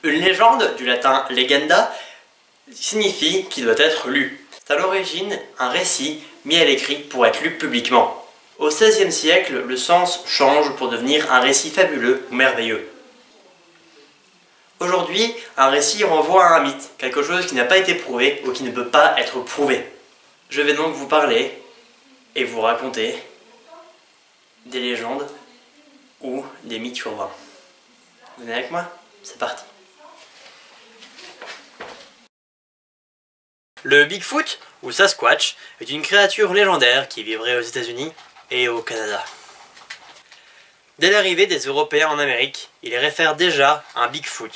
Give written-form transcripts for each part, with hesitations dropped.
Une légende, du latin legenda, signifie qu'il doit être lu. C'est à l'origine un récit mis à l'écrit pour être lu publiquement. Au XVIe siècle, le sens change pour devenir un récit fabuleux ou merveilleux. Aujourd'hui, un récit renvoie à un mythe, quelque chose qui n'a pas été prouvé ou qui ne peut pas être prouvé. Je vais donc vous parler et vous raconter des légendes ou des mythes urbains. Vous venez avec moi? C'est parti. Le Bigfoot, ou Sasquatch, est une créature légendaire qui vivrait aux États-Unis et au Canada. Dès l'arrivée des Européens en Amérique, ils réfèrent déjà à un Bigfoot.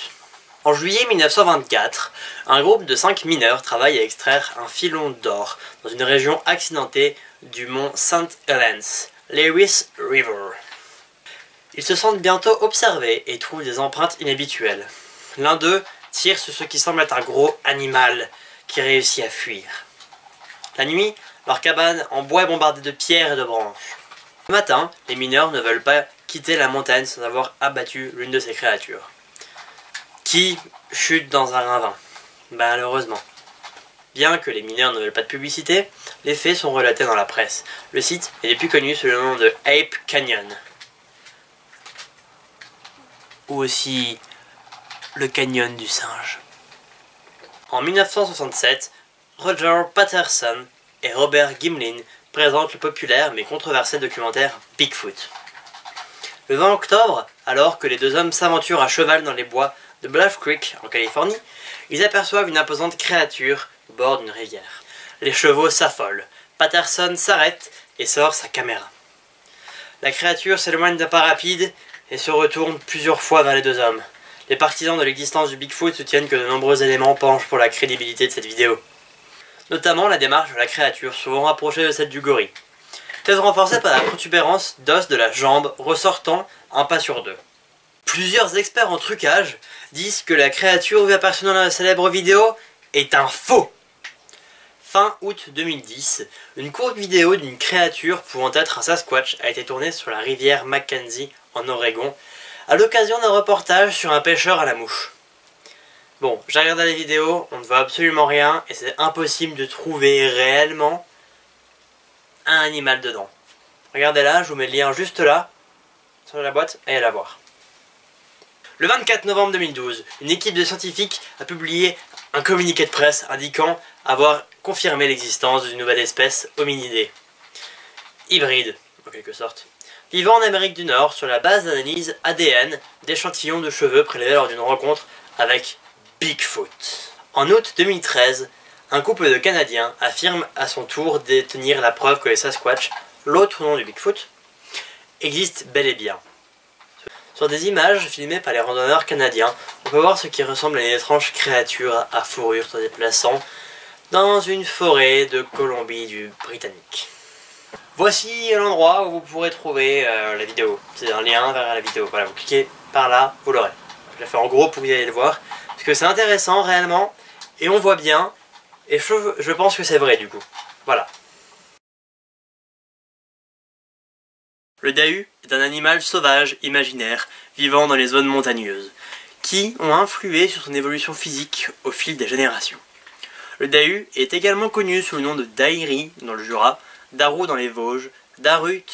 En juillet 1924, un groupe de 5 mineurs travaille à extraire un filon d'or dans une région accidentée du mont St. Helens, Lewis River. Ils se sentent bientôt observés et trouvent des empreintes inhabituelles. L'un d'eux tire sur ce qui semble être un gros animal qui réussit à fuir. La nuit, leur cabane en bois est bombardée de pierres et de branches. Le matin, les mineurs ne veulent pas quitter la montagne sans avoir abattu l'une de ces créatures, qui chute dans un ravin, malheureusement. Bien que les mineurs ne veulent pas de publicité, les faits sont relatés dans la presse. Le site est le plus connu sous le nom de Ape Canyon, ou aussi le canyon du singe. En 1967, Roger Patterson et Robert Gimlin présentent le populaire mais controversé documentaire Bigfoot. Le 20 octobre, alors que les deux hommes s'aventurent à cheval dans les bois de Bluff Creek en Californie, ils aperçoivent une imposante créature au bord d'une rivière. Les chevaux s'affolent. Patterson s'arrête et sort sa caméra. La créature s'éloigne d'un pas rapide et se retourne plusieurs fois vers les deux hommes. Les partisans de l'existence du Bigfoot soutiennent que de nombreux éléments penchent pour la crédibilité de cette vidéo. Notamment la démarche de la créature, souvent rapprochée de celle du gorille. Thèse renforcée par la protubérance d'os de la jambe ressortant un pas sur deux. Plusieurs experts en trucage disent que la créature vue aperçue dans la célèbre vidéo est un faux. Fin août 2010, une courte vidéo d'une créature pouvant être un Sasquatch a été tournée sur la rivière Mackenzie en Oregon, à l'occasion d'un reportage sur un pêcheur à la mouche. Bon, j'ai regardé la vidéo, on ne voit absolument rien et c'est impossible de trouver réellement un animal dedans. Regardez là, je vous mets le lien juste là, sur la boîte, et allez la voir. Le 24 novembre 2012, une équipe de scientifiques a publié un communiqué de presse indiquant avoir confirmé l'existence d'une nouvelle espèce hominidée, hybride en quelque sorte, vivant en Amérique du Nord sur la base d'analyse ADN d'échantillons de cheveux prélevés lors d'une rencontre avec Bigfoot. En août 2013, un couple de Canadiens affirme à son tour détenir la preuve que les Sasquatch, l'autre nom du Bigfoot, existent bel et bien. Sur des images filmées par les randonneurs canadiens, on peut voir ce qui ressemble à une étrange créature à fourrure se déplaçant dans une forêt de Colombie-Britannique. Voici l'endroit où vous pourrez trouver la vidéo. C'est un lien vers la vidéo. Voilà, vous cliquez par là, vous l'aurez. Je l'ai fait en gros pour que vous ayez le voir. Parce que c'est intéressant réellement. Et on voit bien. Et je pense que c'est vrai du coup. Voilà. Le dahu est un animal sauvage imaginaire vivant dans les zones montagneuses, qui ont influé sur son évolution physique au fil des générations. Le dahu est également connu sous le nom de daïri dans le Jura, daru dans les Vosges, darut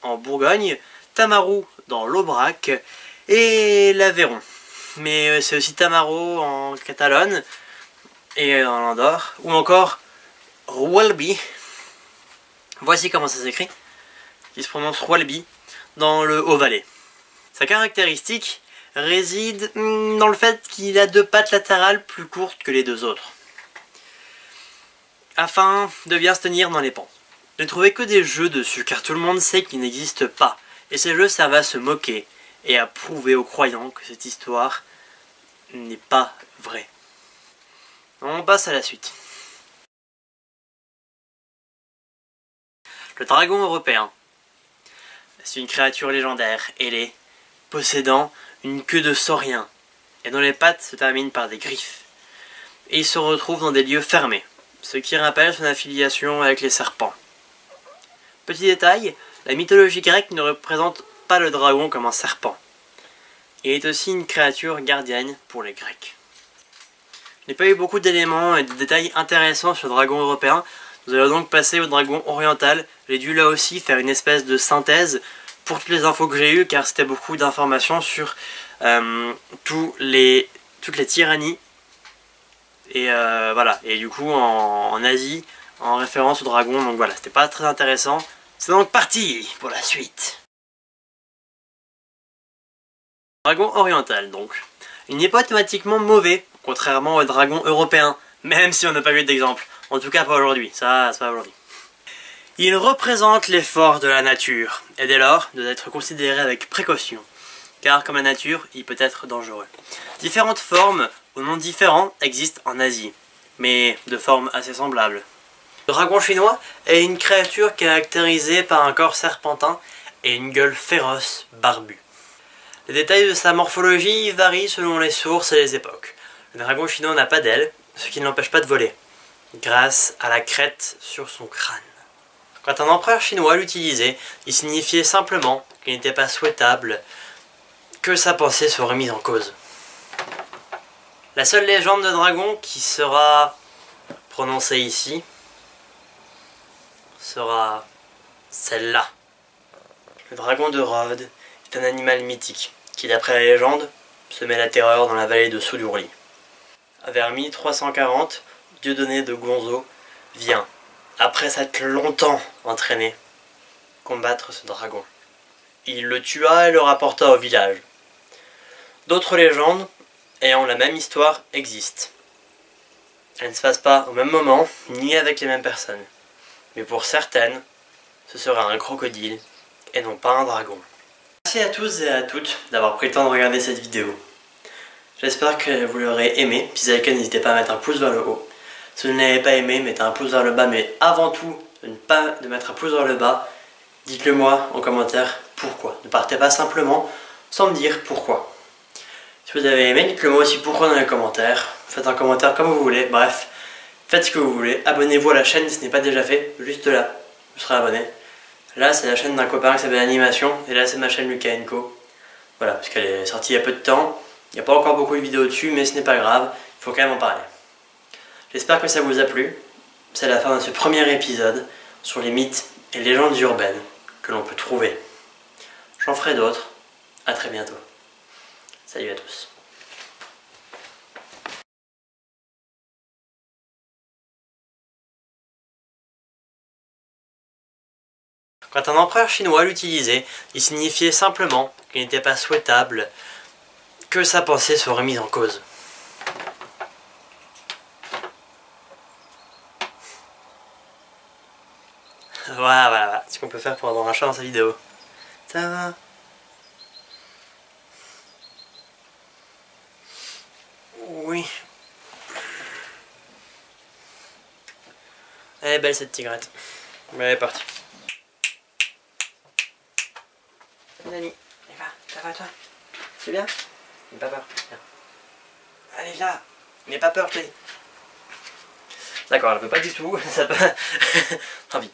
en Bourgogne, tamaru dans l'Aubrac et l'Aveyron. Mais c'est aussi tamaro en Catalogne et en Andorre, ou encore Rwalbi. Voici comment ça s'écrit. Qui se prononce Rwalbi, dans le Haut-Valais. Sa caractéristique réside dans le fait qu'il a 2 pattes latérales plus courtes que les 2 autres, afin de bien se tenir dans les pentes. Ne trouvez que des jeux dessus, car tout le monde sait qu'il n'existe pas, et ces jeux servent à se moquer et à prouver aux croyants que cette histoire n'est pas vraie. On passe à la suite. Le dragon européen. C'est une créature légendaire, ailée, possédant une queue de saurien, et dont les pattes se terminent par des griffes. Et il se retrouve dans des lieux fermés, ce qui rappelle son affiliation avec les serpents. Petit détail, la mythologie grecque ne représente pas le dragon comme un serpent. Il est aussi une créature gardienne pour les Grecs. Je n'ai pas eu beaucoup d'éléments et de détails intéressants sur le dragon européen. Nous allons donc passer au dragon oriental. J'ai dû là aussi faire une espèce de synthèse pour toutes les infos que j'ai eues, car c'était beaucoup d'informations sur toutes les tyrannies. Et voilà, et du coup en Asie, en référence au dragon, donc voilà, c'était pas très intéressant. C'est donc parti pour la suite. Dragon oriental donc. Il n'est pas automatiquement mauvais, contrairement au dragon européen, même si on n'a pas eu d'exemple. En tout cas pas aujourd'hui, ça c'est pas aujourd'hui. Il représente les forces de la nature, et dès lors doit être considéré avec précaution, car comme la nature, il peut être dangereux. Différentes formes, aux noms différents, existent en Asie, mais de formes assez semblables. Le dragon chinois est une créature caractérisée par un corps serpentin et une gueule féroce, barbue. Les détails de sa morphologie varient selon les sources et les époques. Le dragon chinois n'a pas d'ailes, ce qui ne l'empêche pas de voler, grâce à la crête sur son crâne. Quand un empereur chinois l'utilisait, il signifiait simplement qu'il n'était pas souhaitable que sa pensée soit remise en cause. La seule légende de dragon qui sera prononcée ici sera celle-là. Le dragon de Rhodes est un animal mythique qui, d'après la légende, semait la terreur dans la vallée de Soudurli. Vers 1340, Dieudonné de Gonzo vient, après s'être longtemps entraîné, combattre ce dragon. Il le tua et le rapporta au village. D'autres légendes, ayant la même histoire, existent. Elles ne se passent pas au même moment, ni avec les mêmes personnes. Mais pour certaines, ce sera un crocodile, et non pas un dragon. Merci à tous et à toutes d'avoir pris le temps de regarder cette vidéo. J'espère que vous l'aurez aimé. Si c'est le cas, n'hésitez pas à mettre un pouce vers le haut. Si vous ne l'avez pas aimé, mettez un pouce vers le bas, mais avant tout, de mettre un pouce vers le bas. Dites-le moi en commentaire pourquoi. Ne partez pas simplement sans me dire pourquoi. Si vous avez aimé, dites-le moi aussi pourquoi dans les commentaires. Faites un commentaire comme vous voulez, bref. Faites ce que vous voulez. Abonnez-vous à la chaîne si ce n'est pas déjà fait. Juste là, vous serez abonné. Là, c'est la chaîne d'un copain qui s'appelle Animation. Et là, c'est ma chaîne Lucas & Co. Voilà, parce qu'elle est sortie il y a peu de temps. Il n'y a pas encore beaucoup de vidéos dessus, mais ce n'est pas grave. Il faut quand même en parler. J'espère que ça vous a plu. C'est la fin de ce premier épisode sur les mythes et légendes urbaines que l'on peut trouver. J'en ferai d'autres. À très bientôt. Salut à tous. Quand un empereur chinois l'utilisait, il signifiait simplement qu'il n'était pas souhaitable que sa pensée soit remise en cause. Voilà, c'est ce qu'on peut faire pour avoir un chat dans sa vidéo. Ça va? Oui. Elle est belle cette tigrette. Mais elle est partie. Nani, ça va toi? C'est bien? N'aie pas peur, viens. Allez viens, n'aie pas peur, je te dis. D'accord, elle peut pas du tout, ça peut... Tant pis.